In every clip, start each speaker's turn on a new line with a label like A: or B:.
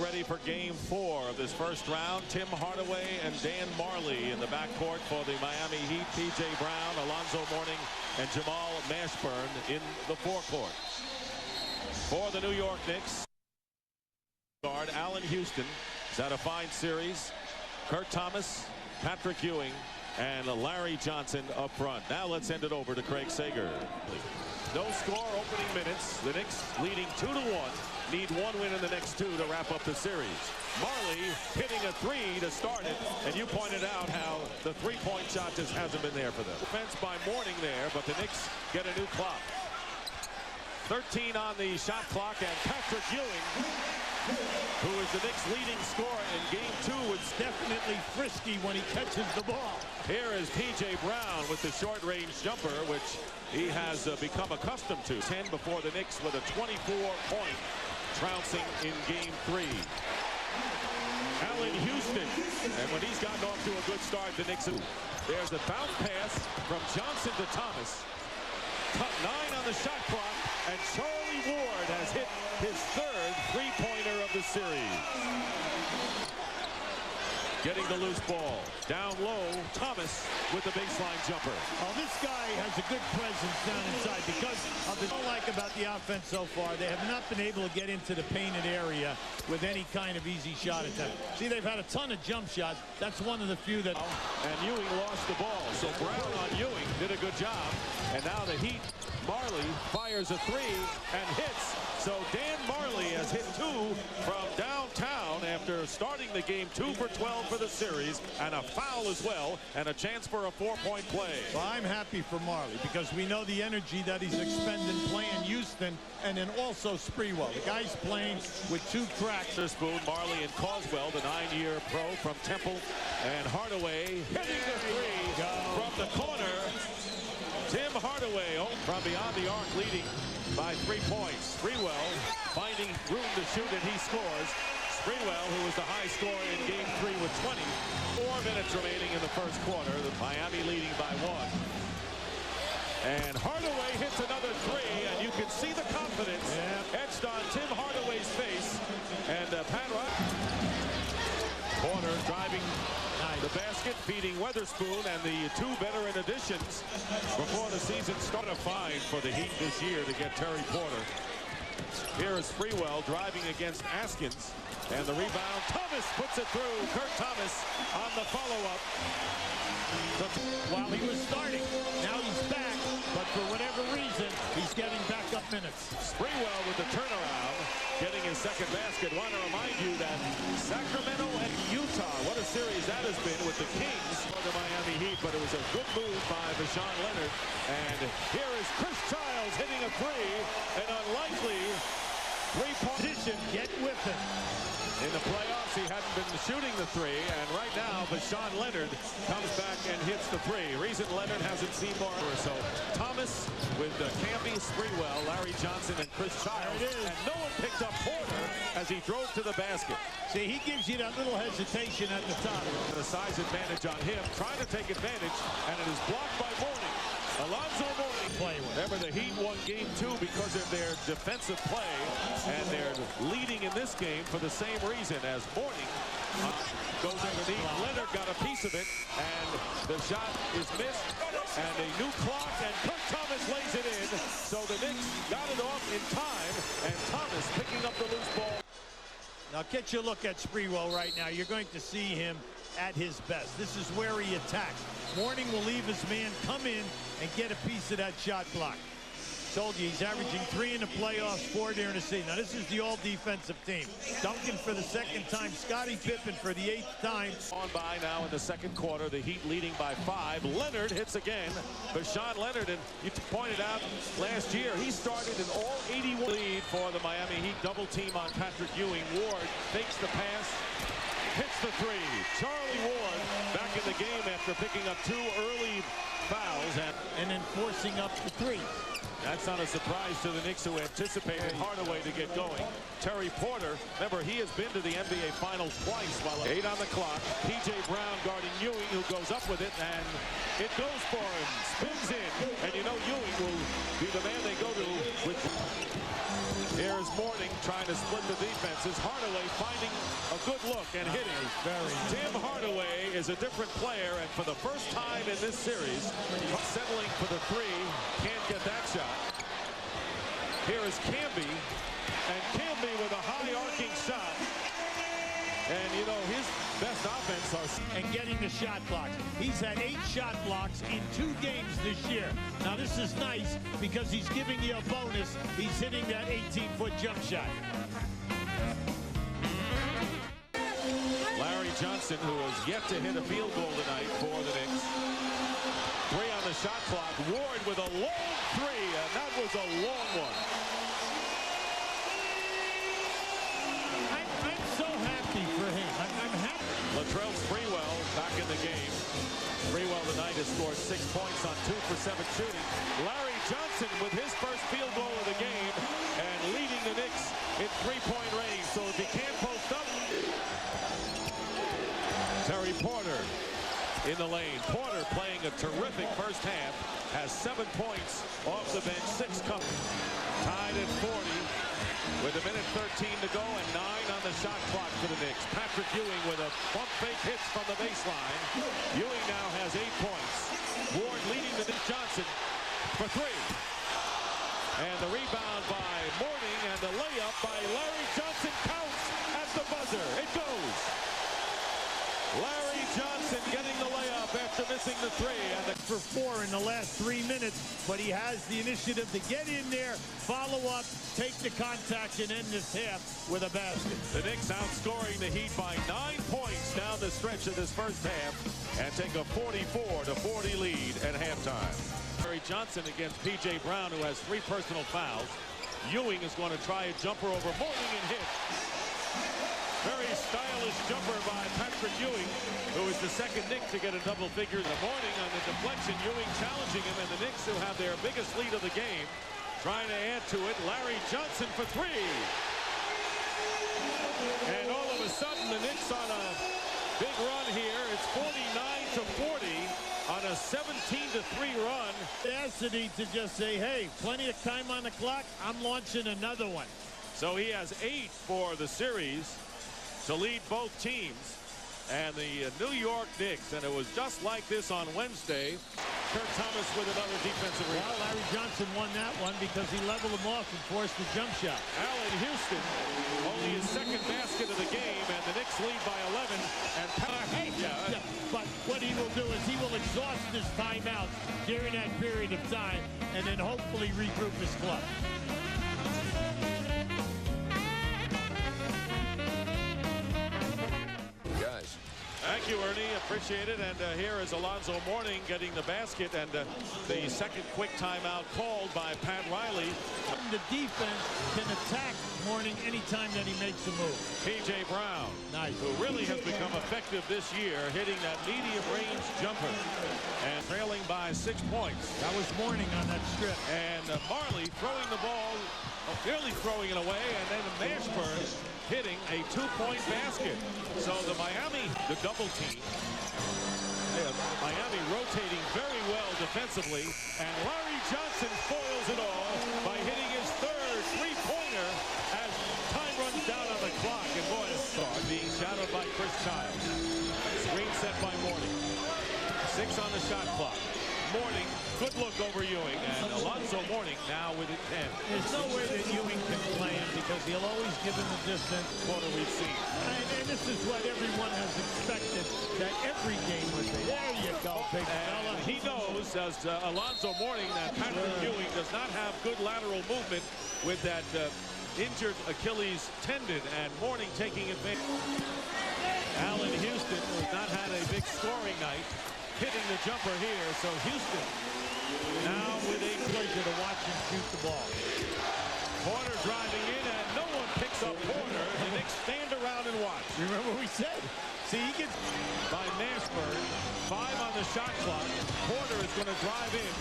A: ready for game 4 of this first round. Tim Hardaway and Dan Marley in the backcourt for the Miami Heat. P.J. Brown, Alonzo Mourning, and Jamal Mashburn in the forecourt. For the New York Knicks, guard Allan Houston has had a fine series. Kurt Thomas, Patrick Ewing, and Larry Johnson up front. Now let's send it over to Craig Sager. No score opening minutes. The Knicks leading 2-1. Need one win in the next 2 to wrap up the series. Marley hitting a 3 to start it. And you pointed out how the three-point shot just hasn't been there for them. Defense by Mourning there, but the Knicks get a new clock. 13 on the shot clock, and Patrick Ewing, who is the Knicks' leading scorer in game 2, is definitely frisky when he catches the ball. Here is P.J. Brown with the short-range jumper, which he has become accustomed to. 10 before the Knicks with a 24-point trouncing in game 3. Allan Houston, and when he's gotten off to a good start, the Knicks. There's a bounce pass from Johnson to Thomas. 9 on the shot clock, and Charlie Ward has hit his 3rd three-pointer of the series. Getting the loose ball. Down low, Thomas with the baseline jumper. Oh, this guy has a good presence down inside because of the what I like about the offense so far. They have not been able to get into the painted area with any kind of easy shot attempt. See, they've had a ton of jump shots. That's one of the few that... And Ewing lost the ball, so Brown on Ewing did a good job. And now the Heat, Marley fires a 3 and hits. So Dan Marley has hit 2 from downtown after starting the game 2 for 12 for the series, and a foul as well, and a chance for a 4-point play.
B: Well, I'm happy for Marley because we know the energy that he's expending playing Houston and then also Sprewell. The guy's playing with 2 cracks.
A: Weatherspoon, Marley, and Causwell, the 9-year pro from Temple, and Hardaway hitting the 3 from the corner. Tim Hardaway from beyond the arc, leading by 3 points. Sprewell finding room to shoot, and he scores. Sprewell, who was the high scorer in game 3 with 20. 4 minutes remaining in the first quarter. The Miami leading by 1. And Hardaway hits another 3, and you can see the confidence etched on Tim Hardaway's face. And Pat Porter driving the basket, feeding Weatherspoon, and the 2 veteran additions before the season started. A fine for the Heat this year to get Terry Porter. Here is Sprewell driving against Askins, and the rebound. Thomas puts it through. Kurt Thomas on the follow-up.
B: While he was starting, now he's back, but for whatever reason, he's getting backup minutes.
A: Sprewell with the turnaround, getting his 2nd basket. Want to remind you that Sacramento and Utah, what a series that has been with the Kings for the Miami Heat, but it was a good move by Voshon Lenard. And here is Chris Childs hitting a 3, an unlikely 3-point position.
B: Get with him.
A: In the playoffs, he hadn't been shooting the 3, and right now, Voshon Lenard comes back and hits the 3. Reason Lenard hasn't seen more or so. Thomas with Camby, Sprewell, Larry Johnson, and Chris Childs. And no one picked up Porter as he drove to the basket.
B: See, he gives you that little hesitation at the top.
A: The size advantage on him, trying to take advantage, and it is blocked by Mourning. Alonzo Mourning. Remember, the Heat won game 2 because of their defensive play, and they're leading in this game for the same reason as Mourning goes underneath. Lenard got a piece of it, and the shot is missed, and a new clock, and Kurt Thomas lays it in. So the Knicks got it off in time, and Thomas picking up the loose ball.
B: Now get your look at Sprewell right now. You're going to see him at his best. This is where he attacks. Mourning will leave his man, come in, and get a piece of that shot block. Told you, he's averaging 3 in the playoffs, 4 during the season. Now, this is the all-defensive team. Duncan for the 2nd time, Scottie Pippen for the 8th time.
A: On by now in the 2nd quarter, the Heat leading by 5. Lenard hits again. Voshon Lenard, and you pointed out last year, he started an all-81 lead for the Miami Heat. Double team on Patrick Ewing. Ward fakes the pass, hits the 3. Charlie Ward back in the game after picking up 2 early fouls.
B: And then forcing up the 3.
A: That's not a surprise to the Knicks, who anticipated Hardaway to get going. Terry Porter, remember, he has been to the NBA Finals twice. While 8 on the clock. P.J. Brown guarding Ewing, who goes up with it, and it goes for him. Spins in, and you know Ewing will be the man they go to with... Here's Mourning trying to split the defenses. Hardaway finding a good look and hitting. Tim Hardaway is a different player, and for the first time in this series, settling for the three. Can't get that shot. Here is Camby, and Camby with a high arcing shot. And, you know, his best offense
B: and getting the shot blocks. He's had 8 shot blocks in 2 games this year. Now, this is nice because he's giving you a bonus. He's hitting that 18-foot jump shot.
A: Larry Johnson, who has yet to hit a field goal tonight for the Knicks. 3 on the shot clock. Ward with a long 3, and that was a long one.
B: I'm so happy for him. I'm happy.
A: Latrell Sprewell back in the game. Sprewell tonight has scored 6 points on 2 for 7 shooting. Larry Johnson with his first field goal of the game and leading the Knicks in 3-point range. So if he can't post up, Terry Porter in the lane. Porter playing a terrific first half, has 7 points off the bench, 6 coming. Tied at 40 with a minute 13 to go and 9 on the shot clock for the Knicks. Patrick Ewing with a bump fake hits from the baseline. Ewing now has 8 points. Ward leading the Knicks. Johnson for 3. And the rebound by Mourning and the layup by Larry Johnson counts at the buzzer. It goes. Larry Johnson getting the layup after missing the 3. And
B: for 4 in the last 3 minutes, but he has the initiative to get in there, follow up, take the contact, and end this half with a basket.
A: The Knicks outscoring the Heat by 9 points down the stretch of this first half and take a 44-40 lead at halftime. Larry Johnson against P.J. Brown, who has 3 personal fouls. Ewing is going to try a jumper over Mourning and hit. Very stylish jumper by Patrick Ewing, who is the second Knick to get a double figure. The Mourning on the deflection. Ewing challenging him, and the Knicks, who have their biggest lead of the game, trying to add to it. Larry Johnson for 3. And all of a sudden, the Knicks on a big run here. It's 49-40 on a 17-3 run.
B: Audacity to just say, hey, plenty of time on the clock. I'm launching another one.
A: So he has 8 for the series to lead both teams. And the New York Knicks, and it was just like this on Wednesday. Kurt Thomas with another defensive rebound.
B: Well, Larry Johnson won that one because he leveled him off and forced the jump shot.
A: Allan Houston, only his 2nd basket of the game, and the Knicks lead by 11. And
B: but what he will do is he will exhaust his timeout during that period of time and then hopefully regroup his club.
A: Thank you, Ernie. Appreciate it. And here is Alonzo Mourning getting the basket, and the second quick timeout called by Pat Riley.
B: The defense can attack Mourning anytime that he makes a move.
A: P.J. Brown,
B: nice,
A: who really has become effective this year, hitting that medium-range jumper and trailing by 6 points.
B: That was Mourning on that strip.
A: And Marley throwing the ball, nearly throwing it away, and then Mashburn hitting a 2-point basket. So the double team. Miami rotating very well defensively, and Larry Johnson foils it all by hitting his 3rd 3-pointer as time runs down on the clock. And boy, being shadowed by Chris Childs. Screen set by Mourning. 6 on the shot clock. Mourning, good look over Ewing, and Alonzo Mourning now with it 10.
B: There's no way that Ewing can play him because he'll always give him the distance.
A: Quarter we've seen.
B: And this is what everyone has expected, that every game would be. There you go, big fella.
A: He knows, as Alonzo Mourning, that Patrick Ewing does not have good lateral movement with that injured Achilles tendon, and Mourning taking advantage. Allan Houston, who has not had a big scoring night, hitting the jumper here. So Houston now with a
B: pleasure to watch him shoot the ball.
A: Porter driving in, and no one picks up Porter. The Knicks stand around and watch.
B: Remember what we said? See, he gets
A: by Mashburn. 5 on the shot clock. Porter is going to drive in.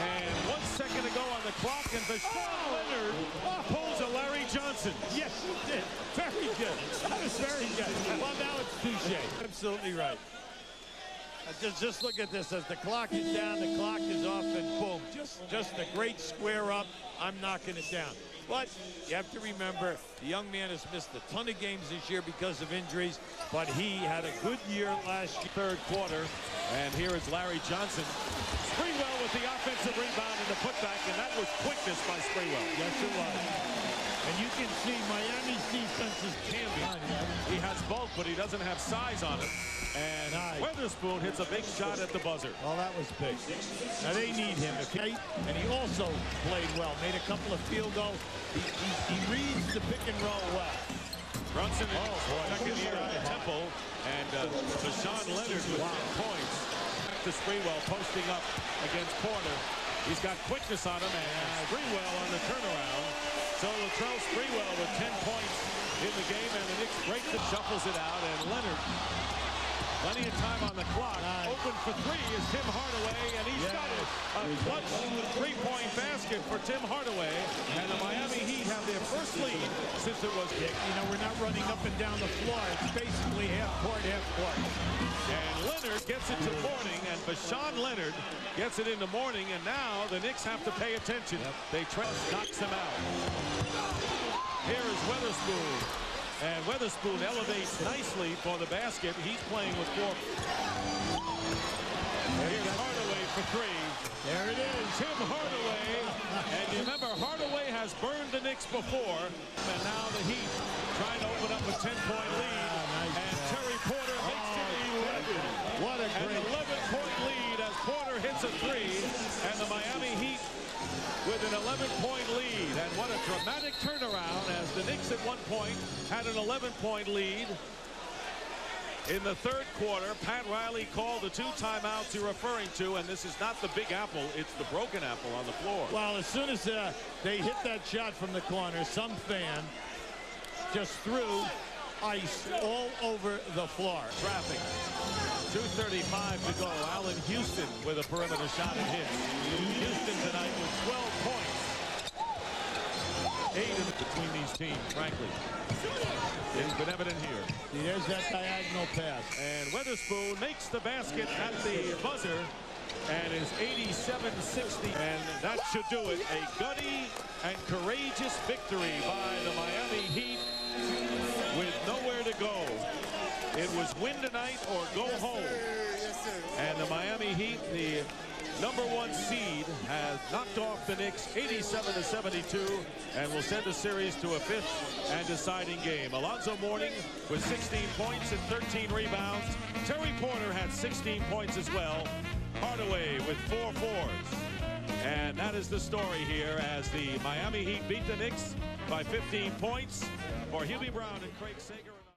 A: And 1 second to go on the clock, and Voshon Lenard pulls a Larry Johnson.
B: Yes, he did. Very good. That was very good. Well, now it's touche. Absolutely right. Just look at this. As the clock is down, the clock is off, and boom. Just a great square up. I'm knocking it down. But you have to remember, the young man has missed a ton of games this year because of injuries, but he had a good year last year.
A: Third quarter, and here is Larry Johnson. Sprewell with the offensive rebound and the putback, and that was quickness by Sprewell.
B: Yes, it was. And you can see Miami's defense is
A: Camby. He has bulk, but he doesn't have size on him. And Weatherspoon hits a big shot at the buzzer.
B: Well, that was big. Now they need him. And he also played well. Made a couple of field goals. He reads the pick and roll well.
A: Brunson in second year at the Temple. And Voshon Lenard with 10 points. Back to Sprewell posting up against Porter. He's got quickness on him, and Sprewell on the turnaround. So Latrell Sprewell with 10 points in the game, and the Knicks break the shuffles it out, and Lenard, plenty of time on the clock. Open for three is Tim Hardaway, and he's got it. A clutch three-point basket for Tim Hardaway, and the Miami Heat have their first lead since it was kicked.
B: You know, we're not running up and down the floor. It's basically half court, half court.
A: And Lenard gets it to Mourning, and Voshon Lenard gets it into Mourning, and now the Knicks have to pay attention. They knocks him out. Here is Weatherspoon, and Weatherspoon elevates nicely for the basket. He's playing with 4. Here's Hardaway for 3.
B: There it is.
A: Tim Hardaway, and you remember Hardaway has burned the Knicks before, and now the Heat trying to open up a 10-point lead, and Terry Porter makes it 11.
B: What a great
A: 11-point lead as Porter hits a 3, and the Miami Heat with an 11-point lead. And what a dramatic turnaround, as the Knicks at one point had an 11-point lead. In the third quarter, Pat Riley called the 2 timeouts you're referring to, and this is not the big apple, it's the broken apple on the floor.
B: Well, as soon as they hit that shot from the corner, some fan just threw ice all over the floor.
A: Traffic. 2:35 to go. Allan Houston with a perimeter shot at him. Houston tonight with 12 points. 8 between these teams, frankly. It's been evident here.
B: There's that diagonal pass.
A: And Weatherspoon makes the basket at the buzzer and is 87-60. And that should do it. A gutty and courageous victory by the Miami Heat with nowhere to go. It was win tonight or go home. And the Miami Heat, the #1 seed, has knocked off the Knicks 87-72 and will send the series to a 5th and deciding game. Alonzo Mourning with 16 points and 13 rebounds. Terry Porter had 16 points as well. Hardaway with 4 fours. And that is the story here as the Miami Heat beat the Knicks by 15 points. For Hubie Brown and Craig Sager.